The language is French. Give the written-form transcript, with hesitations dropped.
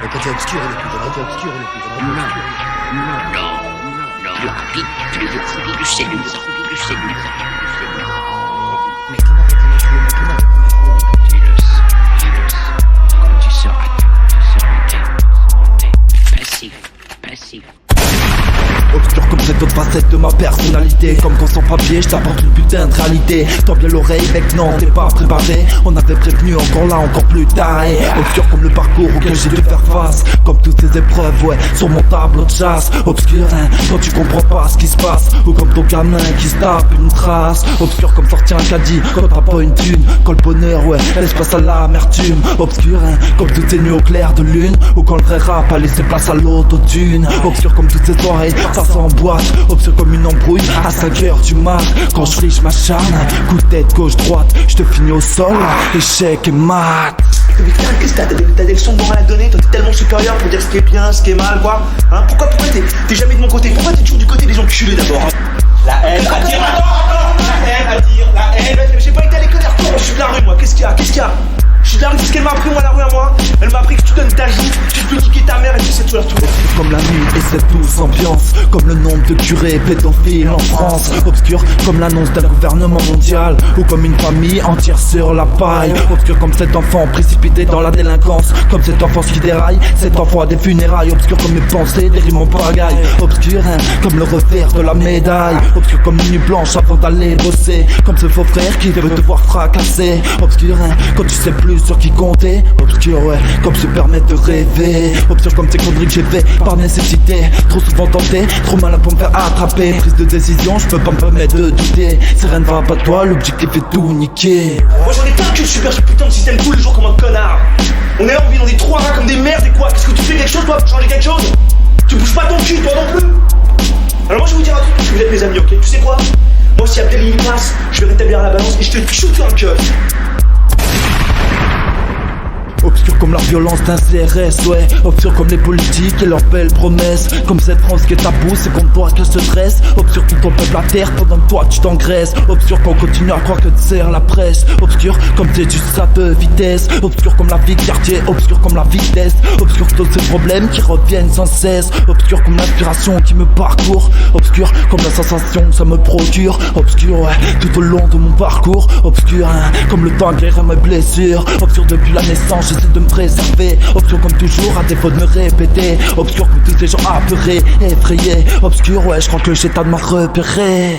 Le côté obscur est le plus dangereux. Non. Plus rapide, plus séduisant. Mais comment Quand tu seras passif. Obscur comme cette autre facette de ma personnalité. Comme quand sans papier je t'apporte une putain de réalité. Tends bien l'oreille mec, non t'es pas préparé. On avait prévenu, encore là, encore plus tard. Obscur comme le parcours auquel j'ai dû faire face. Comme toutes ces épreuves, ouais, sur mon tableau de chasse. Obscur hein, quand tu comprends pas ce qui se passe. Ou comme ton gamin qui se tape une trace. Obscur comme sortir un caddie quand t'as pas une thune. Quand le bonheur, ouais, laisse place à l'amertume. Obscur hein, comme toutes ces nuits au clair de lune. Ou quand le vrai rap a laissé place à l'autotune. Obscur comme toutes ces soirées, ça s'emboîte. Obscur comme une embrouille à 5h du mat. Quand je friche ma charne, coup de tête gauche-droite, je te finis au sol, échec et mat. Mais putain, qu'est-ce que t'as des leçons de morale à donner? Toi t'es tellement supérieur pour dire ce qui est bien, ce qui est mal, quoi. Hein, pourquoi t'es jamais de mon côté? Pourquoi t'es toujours du côté des enculés d'abord? La haine attire. La haine. J'ai pas été à l'école, je suis de la rue moi, qu'est-ce qu'il y a? Je suis de la rue, qu'est-ce qu'elle m'a appris moi la rue à moi? Elle m'a appris que tu donnes ta joue, tu peux niquer ta mère et tu sais tout leur tout. Comme la nuit et cette douce ambiance. Comme le nombre de curés pédophiles en France. Obscur comme l'annonce d'un gouvernement mondial. Ou comme une famille entière sur la paille. Obscur comme cet enfant précipité dans la délinquance. Comme cette enfance qui déraille, cet enfant à des funérailles. Obscur comme mes pensées, des rimes en pagaille. Obscur hein, comme le revers de la médaille. Obscur comme une nuit blanche avant d'aller bosser. Comme ce faux frère qui veut te voir fracasser. Obscur hein, quand tu sais plus sur qui compter. Obscur ouais, comme se permettre de rêver. Obscur comme ces conneries que j'ai fait par nécessité. Trop souvent tenté, trop malin pour me faire attraper. Prise de décision, je peux pas me permettre de douter. Si rien ne va pas toi, l'objectif est tout niquer. Moi j'en ai pas que super ce putain de système tous les jours comme un connard. On est là, on vit dans des trous à rats comme des merdes et quoi? Qu'est-ce que tu fais quelque chose toi pour changer quelque chose? Tu bouges pas ton cul toi non plus. Alors moi je vais vous dire un truc parce que vous êtes mes amis, ok? Tu sais quoi? Moi si Abdelini passe, je vais rétablir la balance et je te shoot dans le cœur. Obscur comme la violence d'un CRS, ouais. Obscur comme les politiques et leurs belles promesses. Comme cette France qui est tabou, c'est contre toi qu'elle se dresse. Obscur tout ton peuple à terre pendant que toi tu t'engraisses. Obscur qu'on continue à croire que tu sers la presse. Obscur comme t'es juste à deux vitesses. Obscur comme la vie de quartier, obscur comme la vitesse. Obscur tous ces problèmes qui reviennent sans cesse. Obscur comme l'inspiration qui me parcourt. Obscur comme la sensation que ça me procure. Obscur ouais, tout au long de mon parcours. Obscur hein, comme le temps guérir mes blessures. Obscur depuis la naissance, j'essaie de me préserver. Obscur comme toujours, à défaut de me répéter. Obscur comme tous ces gens apeurés, effrayés. Obscur, ouais, je crois que le chétan m'a repéré.